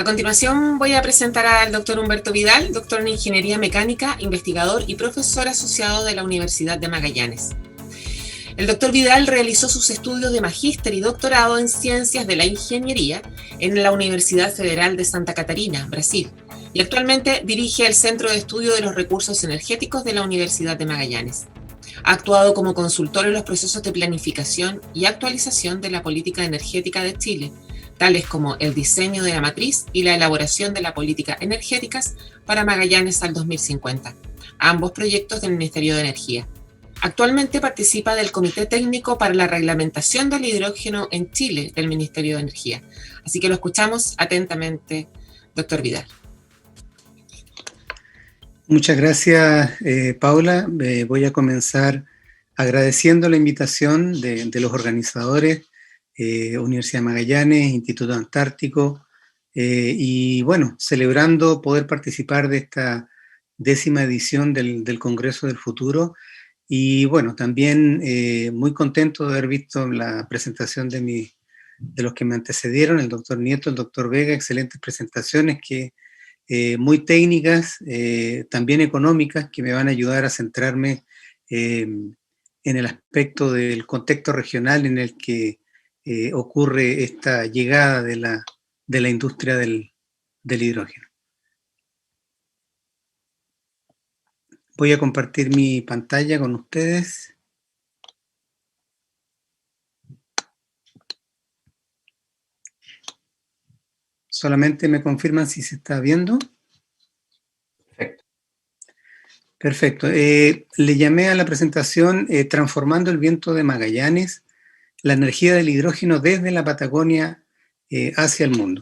continuación voy a presentar al doctor Humberto Vidal, doctor en Ingeniería Mecánica, investigador y profesor asociado de la Universidad de Magallanes. El doctor Vidal realizó sus estudios de magíster y doctorado en Ciencias de la Ingeniería en la Universidad Federal de Santa Catarina, Brasil, y actualmente dirige el Centro de Estudio de los Recursos Energéticos de la Universidad de Magallanes. Ha actuado como consultor en los procesos de planificación y actualización de la política energética de Chile, tales como el diseño de la matriz y la elaboración de la política energéticas para Magallanes al 2050, ambos proyectos del Ministerio de Energía. Actualmente participa del Comité Técnico para la Reglamentación del Hidrógeno en Chile del Ministerio de Energía. Así que lo escuchamos atentamente, doctor Vidal. Muchas gracias, Paula. Voy a comenzar agradeciendo la invitación de los organizadores, Universidad de Magallanes, Instituto Antártico, y bueno, celebrando poder participar de esta 10ª edición del Congreso del Futuro. Y bueno, también muy contento de haber visto la presentación de los que me antecedieron, el doctor Nieto, el doctor Vega, excelentes presentaciones muy técnicas, también económicas, que me van a ayudar a centrarme en el aspecto del contexto regional en el que ocurre esta llegada de la industria del hidrógeno. Voy a compartir mi pantalla con ustedes. Solamente me confirman si se está viendo. Perfecto. Le llamé a la presentación Transformando el viento de Magallanes, la energía del hidrógeno desde la Patagonia hacia el mundo.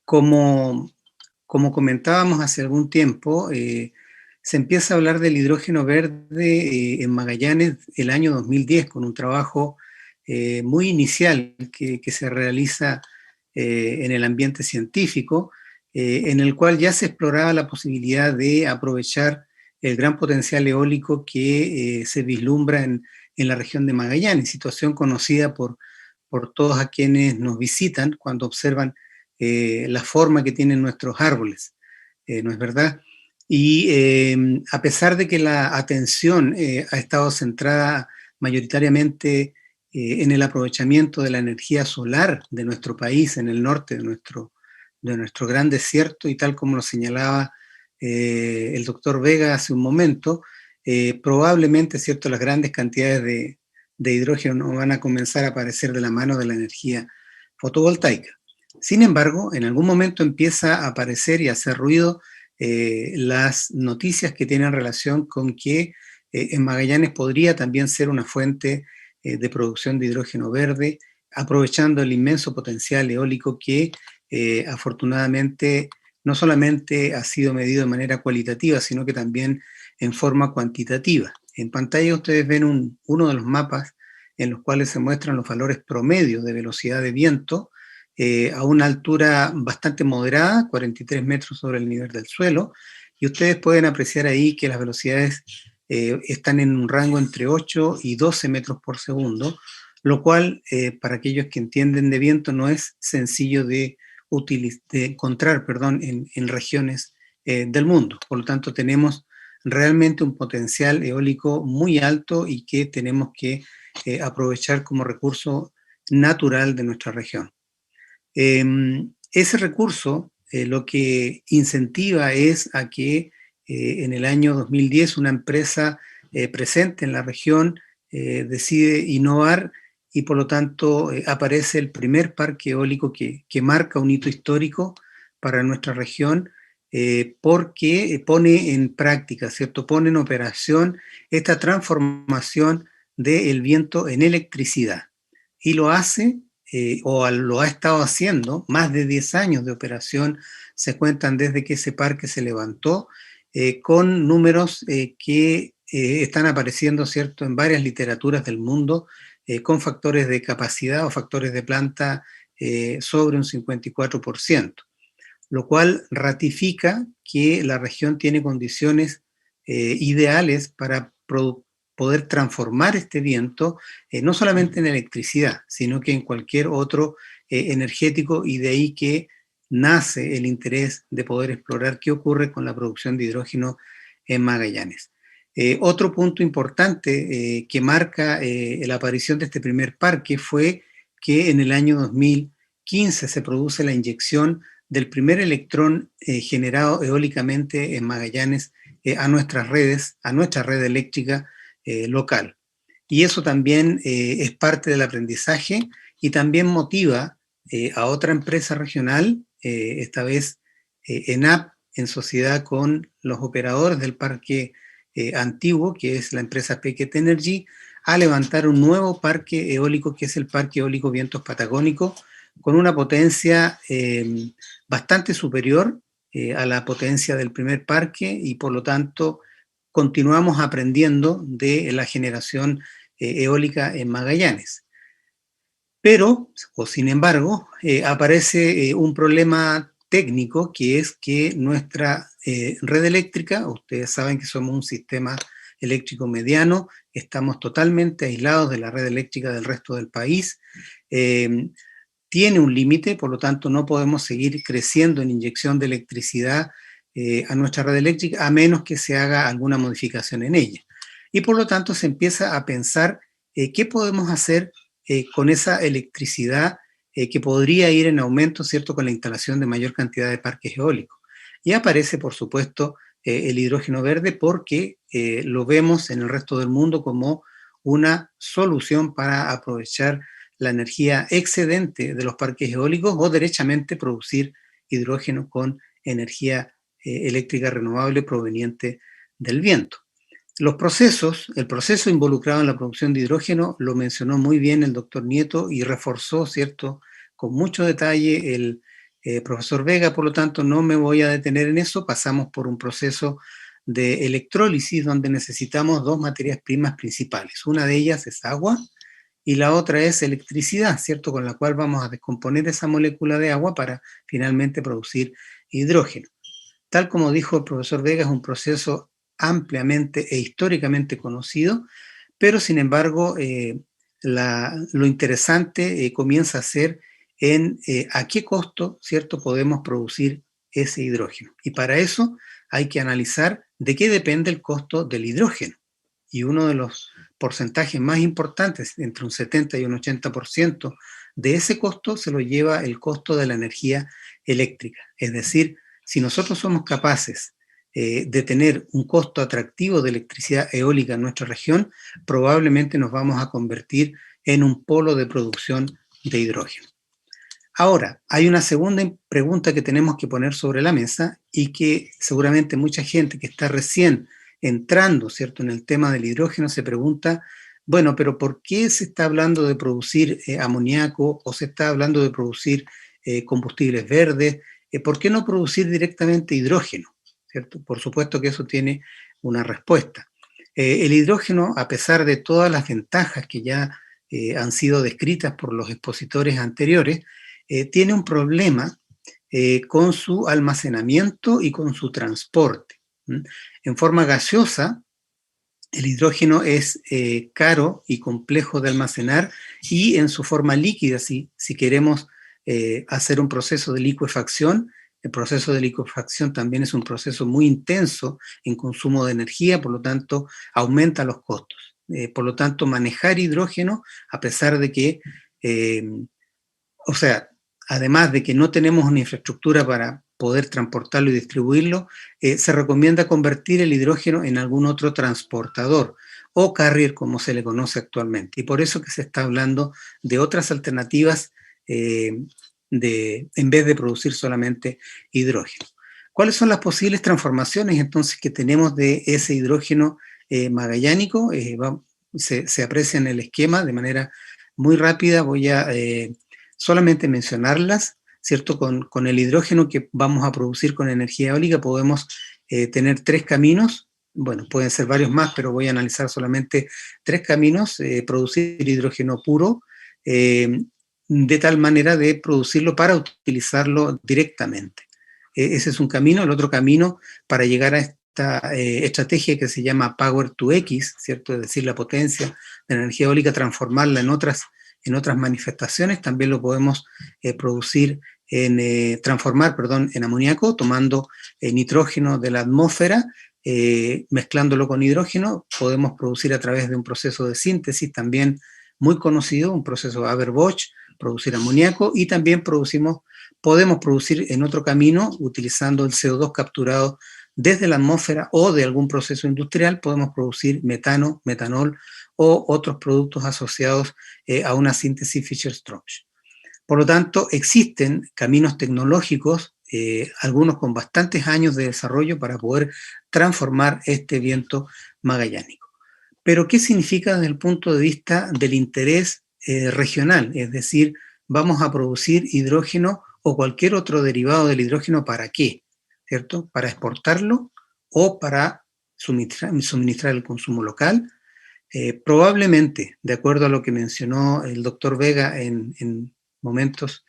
Como comentábamos hace algún tiempo, se empieza a hablar del hidrógeno verde en Magallanes el año 2010 con un trabajo muy inicial que se realiza en el ambiente científico, en el cual ya se exploraba la posibilidad de aprovechar el gran potencial eólico que se vislumbra en la región de Magallanes, situación conocida por todos a quienes nos visitan cuando observan la forma que tienen nuestros árboles, ¿no es verdad? Y a pesar de que la atención ha estado centrada mayoritariamente en el aprovechamiento de la energía solar de nuestro país, en el norte de nuestro gran desierto, y tal como lo señalaba el doctor Vega hace un momento, probablemente, ¿cierto?, las grandes cantidades de hidrógeno no van a comenzar a aparecer de la mano de la energía fotovoltaica. Sin embargo, en algún momento empieza a aparecer y a hacer ruido las noticias que tienen relación con que en Magallanes podría también ser una fuente de producción de hidrógeno verde, aprovechando el inmenso potencial eólico que afortunadamente no solamente ha sido medido de manera cualitativa, sino que también en forma cuantitativa. En pantalla ustedes ven uno de los mapas en los cuales se muestran los valores promedios de velocidad de viento a una altura bastante moderada, 43 metros sobre el nivel del suelo, y ustedes pueden apreciar ahí que las velocidades están en un rango entre 8 y 12 metros por segundo, lo cual, para aquellos que entienden de viento, no es sencillo de encontrar en regiones del mundo. Por lo tanto, tenemos realmente un potencial eólico muy alto y que tenemos que aprovechar como recurso natural de nuestra región. Ese recurso lo que incentiva es a que en el año 2010 una empresa presente en la región decide innovar y por lo tanto aparece el primer parque eólico que marca un hito histórico para nuestra región porque pone en práctica, ¿cierto? Pone en operación esta transformación del viento en electricidad y lo hace lo ha estado haciendo, más de 10 años de operación se cuentan desde que ese parque se levantó, con números que están apareciendo, ¿cierto?, en varias literaturas del mundo, con factores de capacidad o factores de planta sobre un 54%, lo cual ratifica que la región tiene condiciones ideales para poder transformar este viento, no solamente en electricidad, sino que en cualquier otro energético, y de ahí que nace el interés de poder explorar qué ocurre con la producción de hidrógeno en Magallanes. Otro punto importante que marca la aparición de este primer parque fue que en el año 2015 se produce la inyección del primer electrón generado eólicamente en Magallanes a nuestras redes, a nuestra red eléctrica local. Y eso también es parte del aprendizaje y también motiva a otra empresa regional, esta vez ENAP, en sociedad con los operadores del parque antiguo, que es la empresa Pequet Energy, a levantar un nuevo parque eólico, que es el Parque Eólico Vientos Patagónico, con una potencia bastante superior a la potencia del primer parque, y por lo tanto continuamos aprendiendo de la generación eólica en Magallanes. Pero, o sin embargo, aparece un problema técnico, que es que nuestra red eléctrica, ustedes saben que somos un sistema eléctrico mediano, estamos totalmente aislados de la red eléctrica del resto del país, tiene un límite, por lo tanto no podemos seguir creciendo en inyección de electricidad a nuestra red eléctrica, a menos que se haga alguna modificación en ella. Y por lo tanto se empieza a pensar qué podemos hacer con esa electricidad que podría ir en aumento, ¿cierto?, con la instalación de mayor cantidad de parques eólicos. Y aparece, por supuesto, el hidrógeno verde, porque lo vemos en el resto del mundo como una solución para aprovechar la energía excedente de los parques eólicos, o derechamente producir hidrógeno con energía eléctrica renovable proveniente del viento. Los procesos, el proceso involucrado en la producción de hidrógeno lo mencionó muy bien el doctor Nieto y reforzó, ¿cierto?, con mucho detalle el profesor Vega, por lo tanto no me voy a detener en eso. Pasamos por un proceso de electrólisis donde necesitamos dos materias primas principales. Una de ellas es agua y la otra es electricidad, ¿cierto?, con la cual vamos a descomponer esa molécula de agua para finalmente producir hidrógeno. Tal como dijo el profesor Vega, es un proceso ampliamente e históricamente conocido, pero sin embargo lo interesante comienza a ser en a qué costo, ¿cierto?, podemos producir ese hidrógeno. Y para eso hay que analizar de qué depende el costo del hidrógeno. Y uno de los porcentajes más importantes, entre un 70 y un 80% de ese costo, se lo lleva el costo de la energía eléctrica. Es decir, si nosotros somos capaces de tener un costo atractivo de electricidad eólica en nuestra región, probablemente nos vamos a convertir en un polo de producción de hidrógeno. Ahora, hay una segunda pregunta que tenemos que poner sobre la mesa, y que seguramente mucha gente que está recién entrando, ¿cierto?, en el tema del hidrógeno se pregunta, bueno, pero ¿por qué se está hablando de producir amoníaco, o se está hablando de producir combustibles verdes? ¿Por qué no producir directamente hidrógeno? ¿Cierto? Por supuesto que eso tiene una respuesta. El hidrógeno, a pesar de todas las ventajas que ya han sido descritas por los expositores anteriores, tiene un problema con su almacenamiento y con su transporte. En forma gaseosa, el hidrógeno es caro y complejo de almacenar, y en su forma líquida, si queremos hacer un proceso de licuefacción, el proceso de licuefacción también es un proceso muy intenso en consumo de energía, por lo tanto aumenta los costos. Por lo tanto, manejar hidrógeno, a pesar de que, además de que no tenemos una infraestructura para poder transportarlo y distribuirlo, se recomienda convertir el hidrógeno en algún otro transportador, o carrier, como se le conoce actualmente. Y por eso que se está hablando de otras alternativas en vez de producir solamente hidrógeno. ¿Cuáles son las posibles transformaciones entonces que tenemos de ese hidrógeno magallánico? Se aprecia en el esquema de manera muy rápida. Voy a solamente mencionarlas, ¿cierto? Con el hidrógeno que vamos a producir con energía eólica podemos tener tres caminos. Bueno, pueden ser varios más, pero voy a analizar solamente tres caminos. Producir hidrógeno puro, de tal manera de producirlo para utilizarlo directamente. Ese es un camino. El otro camino, para llegar a esta estrategia que se llama Power to X, ¿cierto? Es decir, la potencia de la energía eólica, transformarla en otras en otras manifestaciones, también lo podemos transformar en amoníaco, tomando nitrógeno de la atmósfera, mezclándolo con hidrógeno. Podemos producir a través de un proceso de síntesis también muy conocido, un proceso Haber-Bosch, producir amoníaco, y también podemos producir en otro camino, utilizando el CO2 capturado desde la atmósfera o de algún proceso industrial, podemos producir metano, metanol o otros productos asociados a una síntesis Fischer-Tropsch. Por lo tanto, existen caminos tecnológicos, algunos con bastantes años de desarrollo, para poder transformar este viento magallánico. Pero, ¿qué significa desde el punto de vista del interés regional? Es decir, vamos a producir hidrógeno o cualquier otro derivado del hidrógeno, ¿para qué? ¿Cierto? ¿Para exportarlo o para suministrar el consumo local? Probablemente, de acuerdo a lo que mencionó el doctor Vega en momentos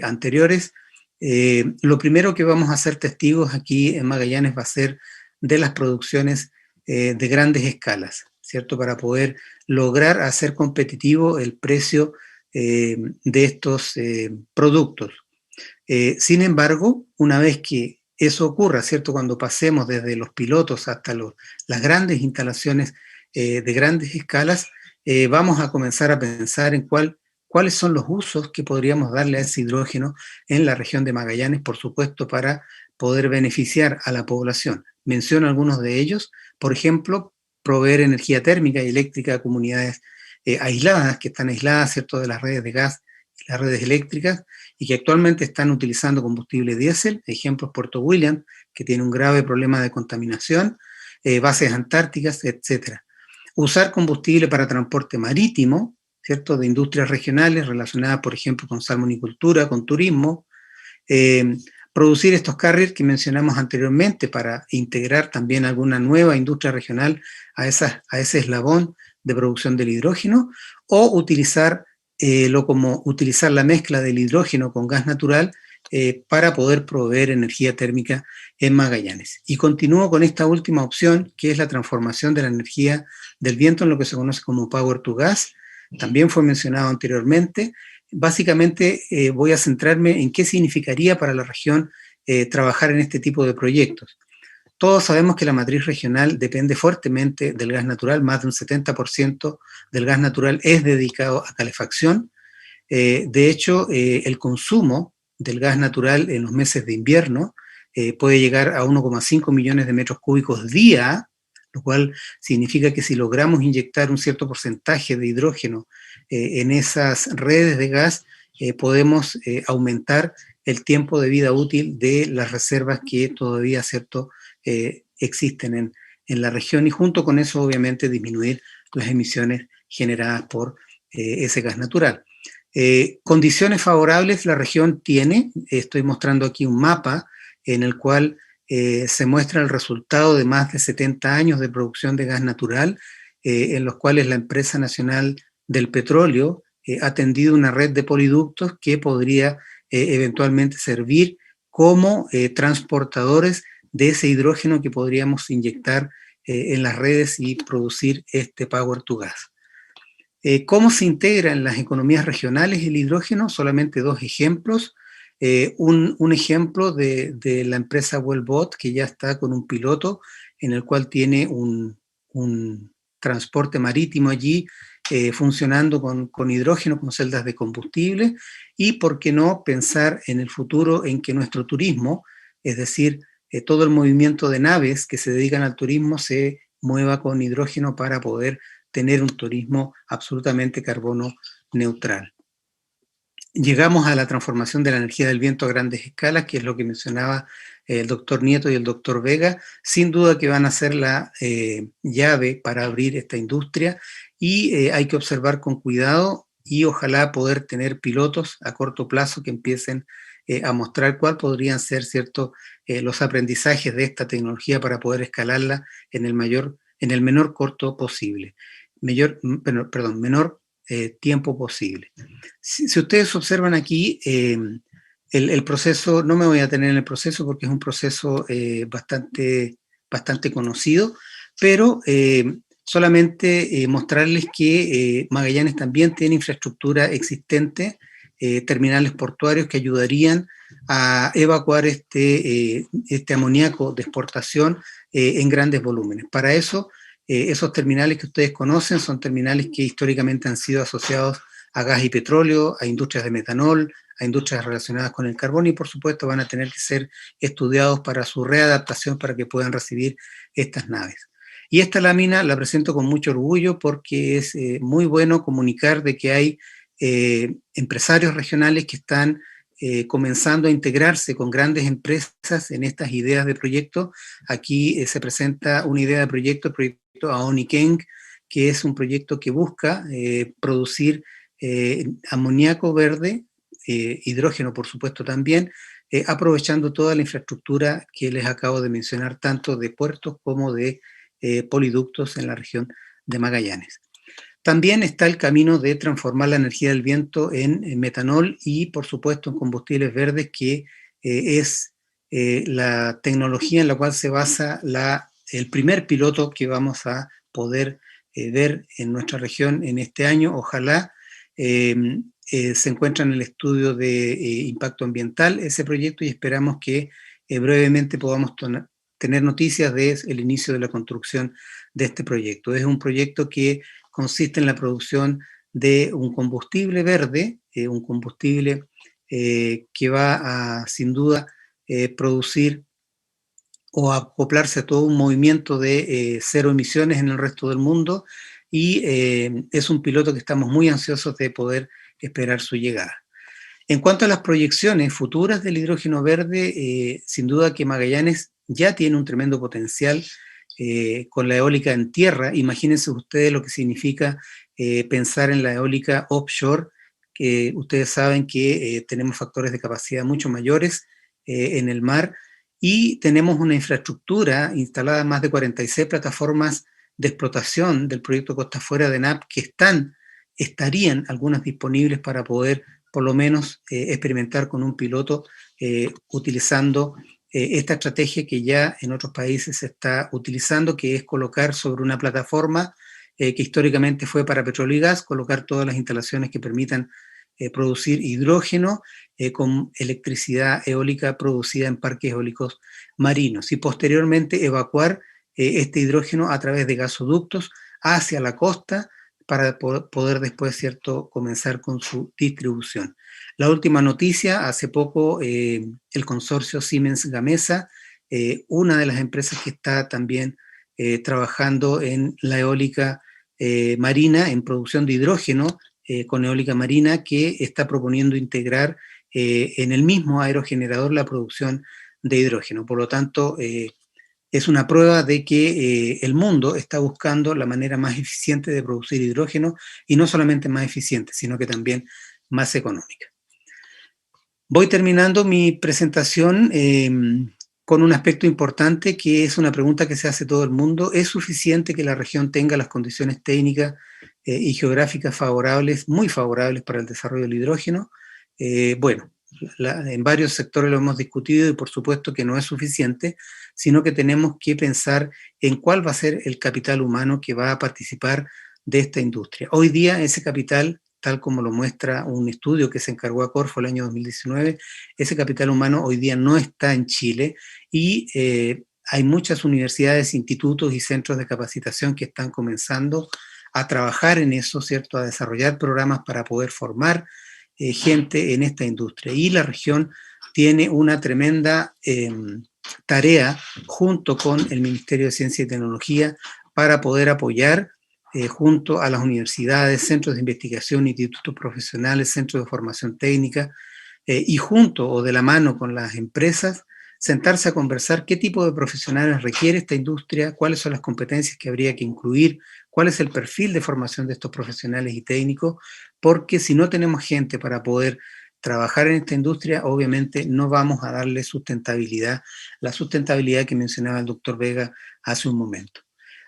anteriores, lo primero que vamos a ser testigos aquí en Magallanes va a ser de las producciones de grandes escalas, ¿cierto? Para poder lograr hacer competitivo el precio de estos productos. Sin embargo, una vez que eso ocurra, ¿cierto? Cuando pasemos desde los pilotos hasta las grandes instalaciones de grandes escalas, vamos a comenzar a pensar en cuáles son los usos que podríamos darle a ese hidrógeno en la región de Magallanes, por supuesto, para poder beneficiar a la población. Menciono algunos de ellos. Por ejemplo, proveer energía térmica y eléctrica a comunidades aisladas, que están aisladas, ¿cierto?, de las redes de gas y las redes eléctricas, y que actualmente están utilizando combustible diésel. Ejemplos: Puerto William, que tiene un grave problema de contaminación, bases antárticas, etc. Usar combustible para transporte marítimo, ¿cierto?, de industrias regionales relacionadas, por ejemplo, con salmonicultura, con turismo. Producir estos carriers que mencionamos anteriormente para integrar también alguna nueva industria regional a ese eslabón de producción del hidrógeno, o utilizar la mezcla del hidrógeno con gas natural para poder proveer energía térmica en Magallanes. Y continúo con esta última opción, que es la transformación de la energía del viento en lo que se conoce como Power to Gas. También fue mencionado anteriormente. Básicamente voy a centrarme en qué significaría para la región trabajar en este tipo de proyectos. Todos sabemos que la matriz regional depende fuertemente del gas natural. Más de un 70% del gas natural es dedicado a calefacción. De hecho, el consumo del gas natural en los meses de invierno puede llegar a 1,5 millones de metros cúbicos día, lo cual significa que si logramos inyectar un cierto porcentaje de hidrógeno en esas redes de gas, podemos aumentar el tiempo de vida útil de las reservas que todavía, ¿cierto?, existen en la región, y junto con eso, obviamente, disminuir las emisiones generadas por ese gas natural. Condiciones favorables la región tiene. Estoy mostrando aquí un mapa en el cual se muestra el resultado de más de 70 años de producción de gas natural, en los cuales la Empresa Nacional del Petróleo ha tendido una red de poliductos que podría eventualmente servir como transportadores de ese hidrógeno que podríamos inyectar en las redes y producir este Power to Gas. ¿Cómo se integra en las economías regionales el hidrógeno? Solamente dos ejemplos. Un ejemplo de la empresa Wellbot, que ya está con un piloto en el cual tiene un transporte marítimo allí funcionando con hidrógeno, con celdas de combustible, y por qué no pensar en el futuro en que nuestro turismo, es decir, todo el movimiento de naves que se dedican al turismo, se mueva con hidrógeno para poder tener un turismo absolutamente carbono neutral. Llegamos a la transformación de la energía del viento a grandes escalas, que es lo que mencionaba el doctor Nieto y el doctor Vega. Sin duda que van a ser la llave para abrir esta industria, y hay que observar con cuidado y ojalá poder tener pilotos a corto plazo que empiecen a mostrar cuál podrían ser, ¿cierto?, los aprendizajes de esta tecnología para poder escalarla en el menor corto posible. Menor tiempo posible. Si ustedes observan aquí, el proceso, no me voy a detener en el proceso porque es un proceso bastante conocido, pero solamente mostrarles que Magallanes también tiene infraestructura existente, terminales portuarios que ayudarían a evacuar este amoníaco de exportación en grandes volúmenes. Para eso, esos terminales que ustedes conocen son terminales que históricamente han sido asociados a gas y petróleo, a industrias de metanol, a industrias relacionadas con el carbón y por supuesto van a tener que ser estudiados para su readaptación para que puedan recibir estas naves. Y esta lámina la presento con mucho orgullo porque es muy bueno comunicar de que hay empresarios regionales que están comenzando a integrarse con grandes empresas en estas ideas de proyecto. Aquí se presenta una idea de proyecto, el proyecto Aoniqueng, que es un proyecto que busca producir amoníaco verde, hidrógeno por supuesto también, aprovechando toda la infraestructura que les acabo de mencionar, tanto de puertos como de poliductos en la región de Magallanes. También está el camino de transformar la energía del viento en metanol y, por supuesto, en combustibles verdes, que es la tecnología en la cual se basa el primer piloto que vamos a poder ver en nuestra región en este año. Ojalá se encuentra en el estudio de impacto ambiental ese proyecto y esperamos que brevemente podamos tener noticias del inicio de la construcción de este proyecto. Es un proyecto que consiste en la producción de un combustible verde, un combustible que va a, sin duda, producir o acoplarse a todo un movimiento de cero emisiones en el resto del mundo y es un piloto que estamos muy ansiosos de poder esperar su llegada. En cuanto a las proyecciones futuras del hidrógeno verde, sin duda que Magallanes ya tiene un tremendo potencial con la eólica en tierra. Imagínense ustedes lo que significa pensar en la eólica offshore, que ustedes saben que tenemos factores de capacidad mucho mayores en el mar y tenemos una infraestructura instalada en más de 46 plataformas de explotación del proyecto Costa Afuera de NAP que estarían algunas disponibles para poder por lo menos experimentar con un piloto utilizando esta estrategia que ya en otros países se está utilizando, que es colocar sobre una plataforma que históricamente fue para petróleo y gas, colocar todas las instalaciones que permitan producir hidrógeno con electricidad eólica producida en parques eólicos marinos y posteriormente evacuar este hidrógeno a través de gasoductos hacia la costa para poder después, ¿cierto?, comenzar con su distribución. La última noticia, hace poco el consorcio Siemens Gamesa, una de las empresas que está también trabajando en la eólica marina, en producción de hidrógeno con eólica marina, que está proponiendo integrar en el mismo aerogenerador la producción de hidrógeno. Por lo tanto, es una prueba de que el mundo está buscando la manera más eficiente de producir hidrógeno y no solamente más eficiente, sino que también más económica. Voy terminando mi presentación con un aspecto importante que es una pregunta que se hace todo el mundo. ¿Es suficiente que la región tenga las condiciones técnicas y geográficas favorables, muy favorables para el desarrollo del hidrógeno? Bueno, en varios sectores lo hemos discutido y por supuesto que no es suficiente, sino que tenemos que pensar en cuál va a ser el capital humano que va a participar de esta industria. Hoy día ese capital, tal como lo muestra un estudio que se encargó a Corfo el año 2019, ese capital humano hoy día no está en Chile y hay muchas universidades, institutos y centros de capacitación que están comenzando a trabajar en eso, ¿cierto?, a desarrollar programas para poder formar gente en esta industria. Y la región tiene una tremenda tarea junto con el Ministerio de Ciencia y Tecnología para poder apoyar junto a las universidades, centros de investigación, institutos profesionales, centros de formación técnica y junto o de la mano con las empresas, sentarse a conversar qué tipo de profesionales requiere esta industria, cuáles son las competencias que habría que incluir, cuál es el perfil de formación de estos profesionales y técnicos, porque si no tenemos gente para poder trabajar en esta industria, obviamente no vamos a darle sustentabilidad, la sustentabilidad que mencionaba el doctor Vega hace un momento.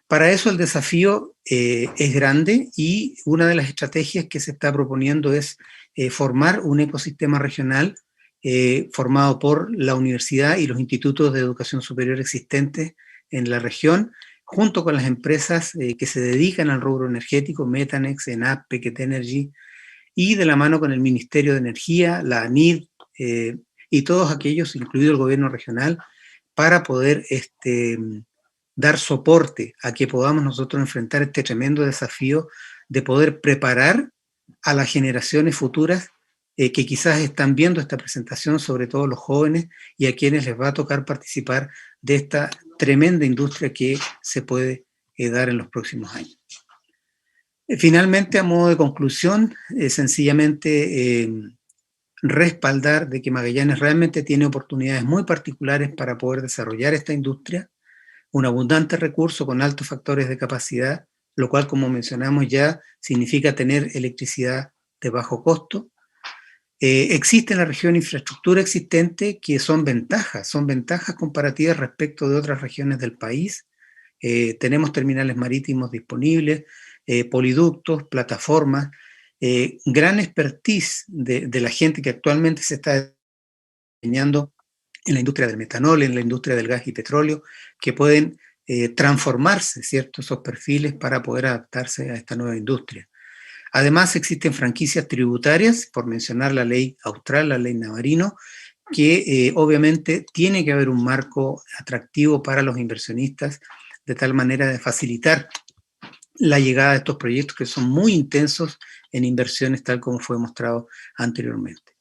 Para eso el desafío es grande y una de las estrategias que se está proponiendo es formar un ecosistema regional formado por la universidad y los institutos de educación superior existentes en la región, junto con las empresas que se dedican al rubro energético, Metanex, ENAP, Pequet Energy, y de la mano con el Ministerio de Energía, la ANID, y todos aquellos, incluido el gobierno regional, para poder dar soporte a que podamos nosotros enfrentar este tremendo desafío de poder preparar a las generaciones futuras que quizás están viendo esta presentación, sobre todo los jóvenes, y a quienes les va a tocar participar de esta tremenda industria que se puede dar en los próximos años. Finalmente, a modo de conclusión, sencillamente respaldar de que Magallanes realmente tiene oportunidades muy particulares para poder desarrollar esta industria, un abundante recurso con altos factores de capacidad, lo cual, como mencionamos ya, significa tener electricidad de bajo costo. Existe en la región infraestructura existente que son ventajas comparativas respecto de otras regiones del país. Tenemos terminales marítimos disponibles, poliductos, plataformas, gran expertise de la gente que actualmente se está desempeñando en la industria del metanol, en la industria del gas y petróleo, que pueden transformarse, ¿cierto?, esos perfiles para poder adaptarse a esta nueva industria. Además, existen franquicias tributarias, por mencionar la ley austral, la ley Navarino, que obviamente tiene que haber un marco atractivo para los inversionistas, de tal manera de facilitar la llegada de estos proyectos que son muy intensos en inversiones, tal como fue mostrado anteriormente.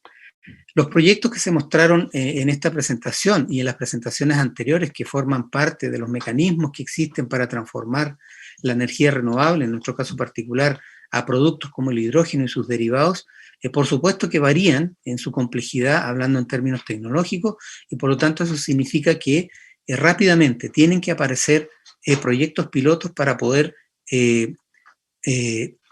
Los proyectos que se mostraron en esta presentación y en las presentaciones anteriores, que forman parte de los mecanismos que existen para transformar la energía renovable, en nuestro caso particular, a productos como el hidrógeno y sus derivados, por supuesto que varían en su complejidad, hablando en términos tecnológicos, y por lo tanto eso significa que rápidamente tienen que aparecer proyectos pilotos para poder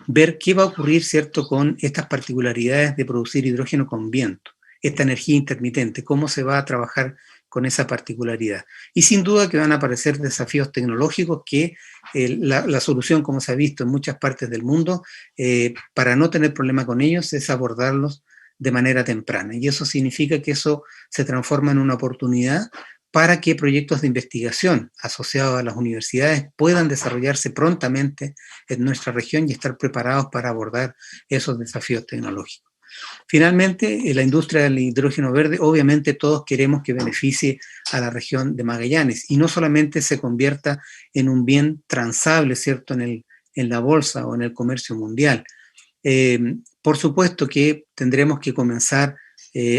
ver qué va a ocurrir, ¿cierto?, con estas particularidades de producir hidrógeno con viento, esta energía intermitente, cómo se va a trabajar con esa particularidad. Y sin duda que van a aparecer desafíos tecnológicos que la solución, como se ha visto en muchas partes del mundo, para no tener problema con ellos, es abordarlos de manera temprana. Y eso significa que eso se transforma en una oportunidad para que proyectos de investigación asociados a las universidades puedan desarrollarse prontamente en nuestra región y estar preparados para abordar esos desafíos tecnológicos. Finalmente, la industria del hidrógeno verde, obviamente todos queremos que beneficie a la región de Magallanes y no solamente se convierta en un bien transable, ¿cierto?, en la bolsa o en el comercio mundial. Por supuesto que tendremos que comenzar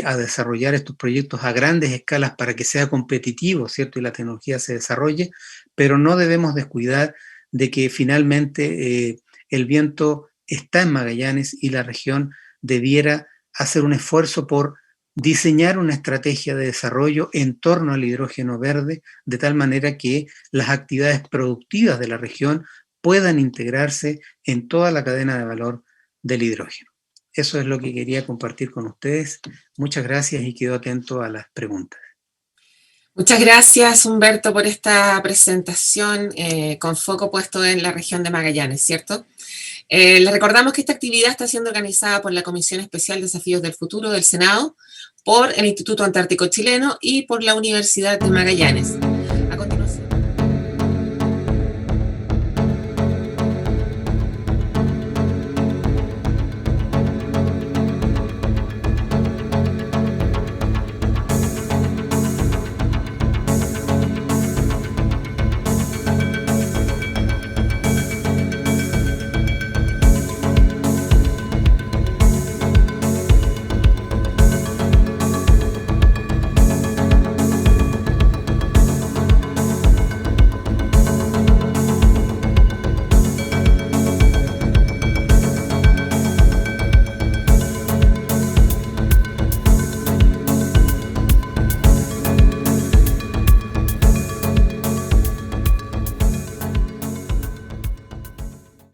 a desarrollar estos proyectos a grandes escalas para que sea competitivo, ¿cierto?, y la tecnología se desarrolle, pero no debemos descuidar de que finalmente el viento está en Magallanes y la región debiera hacer un esfuerzo por diseñar una estrategia de desarrollo en torno al hidrógeno verde, de tal manera que las actividades productivas de la región puedan integrarse en toda la cadena de valor del hidrógeno. Eso es lo que quería compartir con ustedes. Muchas gracias y quedo atento a las preguntas. Muchas gracias, Humberto, por esta presentación con foco puesto en la región de Magallanes, ¿cierto? Les recordamos que esta actividad está siendo organizada por la Comisión Especial Desafíos del Futuro del Senado, por el Instituto Antártico Chileno y por la Universidad de Magallanes.